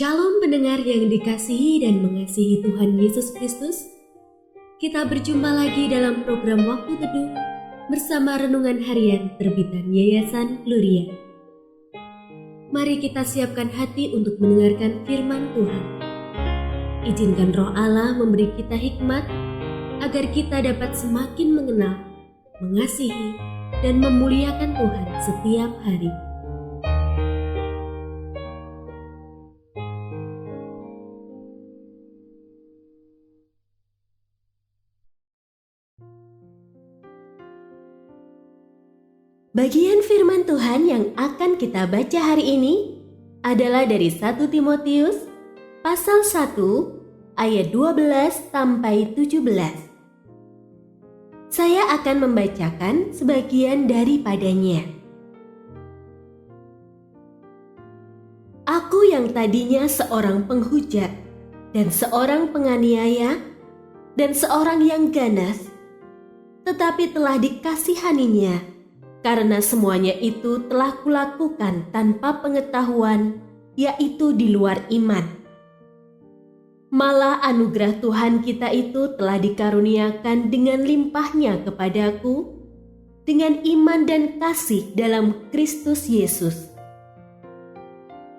Shalom pendengar yang dikasihi dan mengasihi Tuhan Yesus Kristus. Kita berjumpa lagi dalam program Waktu Teduh bersama Renungan Harian terbitan Yayasan Gloria. Mari kita siapkan hati untuk mendengarkan firman Tuhan. Izinkan Roh Allah memberi kita hikmat agar kita dapat semakin mengenal, mengasihi, dan memuliakan Tuhan setiap hari. Bagian firman Tuhan yang akan kita baca hari ini adalah dari 1 Timotius pasal 1 ayat 12 sampai 17. Saya akan membacakan sebagian daripadanya. Aku yang tadinya seorang penghujat dan seorang penganiaya dan seorang yang ganas, tetapi telah dikasihaninya karena semuanya itu telah kulakukan tanpa pengetahuan, yaitu di luar iman. Malah anugerah Tuhan kita itu telah dikaruniakan dengan limpahnya kepadaku, dengan iman dan kasih dalam Kristus Yesus.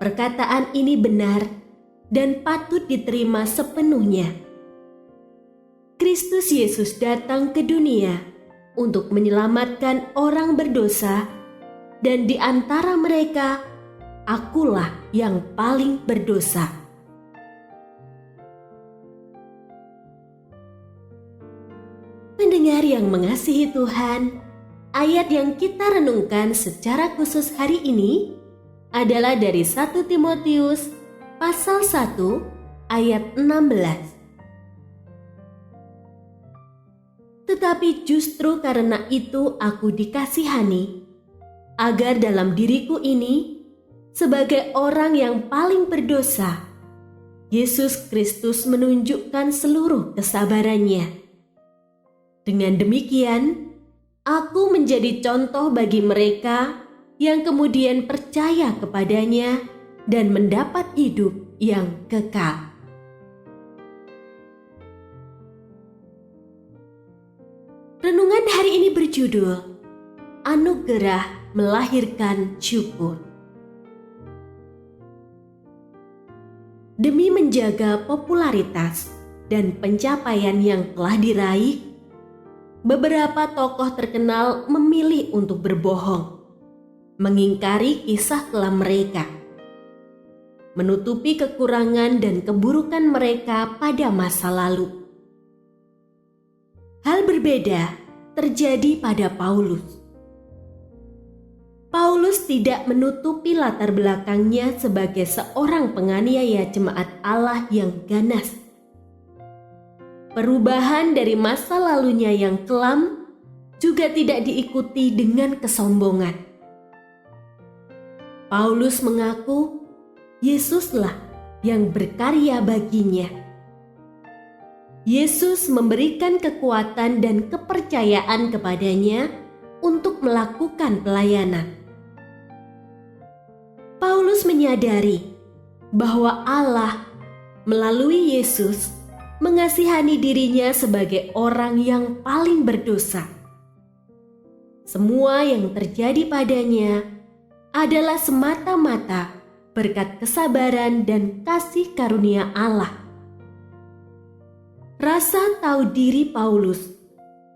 Perkataan ini benar dan patut diterima sepenuhnya. Kristus Yesus datang ke dunia untuk menyelamatkan orang berdosa, dan di antara mereka, akulah yang paling berdosa. Pendengar yang mengasihi Tuhan, ayat yang kita renungkan secara khusus hari ini adalah dari 1 Timotius pasal 1 ayat 16. Tetapi justru karena itu aku dikasihani, agar dalam diriku ini, sebagai orang yang paling berdosa, Yesus Kristus menunjukkan seluruh kesabarannya. Dengan demikian, aku menjadi contoh bagi mereka yang kemudian percaya kepadanya dan mendapat hidup yang kekal. Renungan hari ini berjudul Anugerah Melahirkan Syukur. Demi menjaga popularitas dan pencapaian yang telah diraih, beberapa tokoh terkenal memilih untuk berbohong, mengingkari kisah kelam mereka, menutupi kekurangan dan keburukan mereka pada masa lalu. Hal berbeda terjadi pada Paulus. Paulus tidak menutupi latar belakangnya sebagai seorang penganiaya jemaat Allah yang ganas. Perubahan dari masa lalunya yang kelam juga tidak diikuti dengan kesombongan. Paulus mengaku Yesuslah yang berkarya baginya. Yesus memberikan kekuatan dan kepercayaan kepadanya untuk melakukan pelayanan. Paulus menyadari bahwa Allah melalui Yesus mengasihani dirinya sebagai orang yang paling berdosa. Semua yang terjadi padanya adalah semata-mata berkat kesabaran dan kasih karunia Allah. Rasa tahu diri Paulus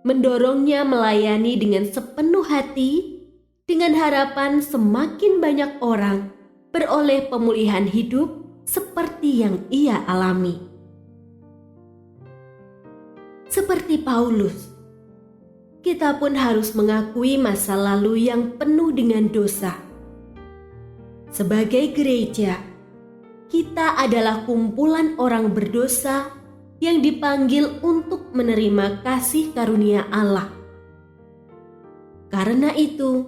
mendorongnya melayani dengan sepenuh hati dengan harapan semakin banyak orang beroleh pemulihan hidup seperti yang ia alami. Seperti Paulus, kita pun harus mengakui masa lalu yang penuh dengan dosa. Sebagai gereja, kita adalah kumpulan orang berdosa yang dipanggil untuk menerima kasih karunia Allah. Karena itu,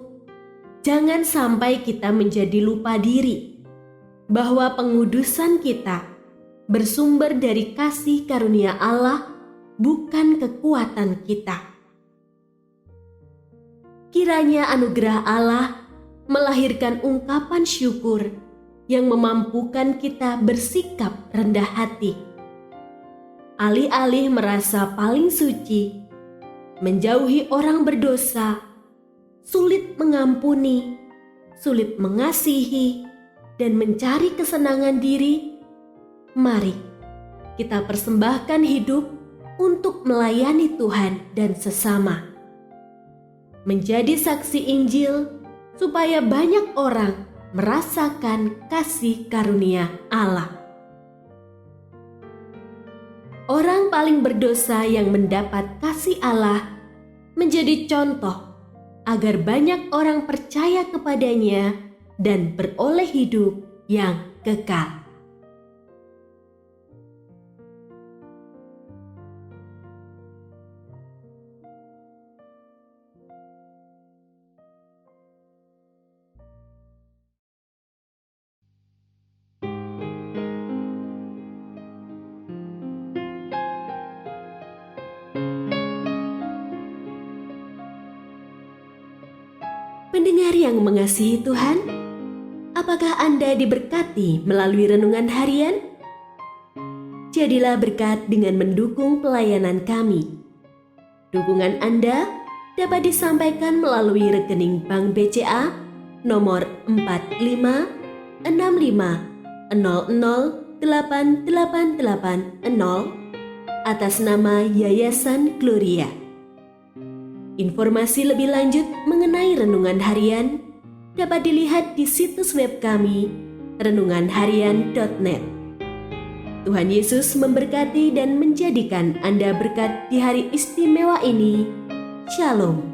jangan sampai kita menjadi lupa diri bahwa pengudusan kita bersumber dari kasih karunia Allah, bukan kekuatan kita. Kiranya anugerah Allah melahirkan ungkapan syukur yang memampukan kita bersikap rendah hati. Alih-alih merasa paling suci, menjauhi orang berdosa, sulit mengampuni, sulit mengasihi, dan mencari kesenangan diri, mari kita persembahkan hidup untuk melayani Tuhan dan sesama. Menjadi saksi Injil supaya banyak orang merasakan kasih karunia Allah. Orang paling berdosa yang mendapat kasih Allah menjadi contoh agar banyak orang percaya kepadanya dan beroleh hidup yang kekal. Pendengar yang mengasihi Tuhan, apakah Anda diberkati melalui renungan harian? Jadilah berkat dengan mendukung pelayanan kami. Dukungan Anda dapat disampaikan melalui rekening Bank BCA nomor 456500088880 atas nama Yayasan Gloria. Informasi lebih lanjut mengenai renungan harian dapat dilihat di situs web kami renunganharian.net. Tuhan Yesus memberkati dan menjadikan Anda berkat di hari istimewa ini. Shalom.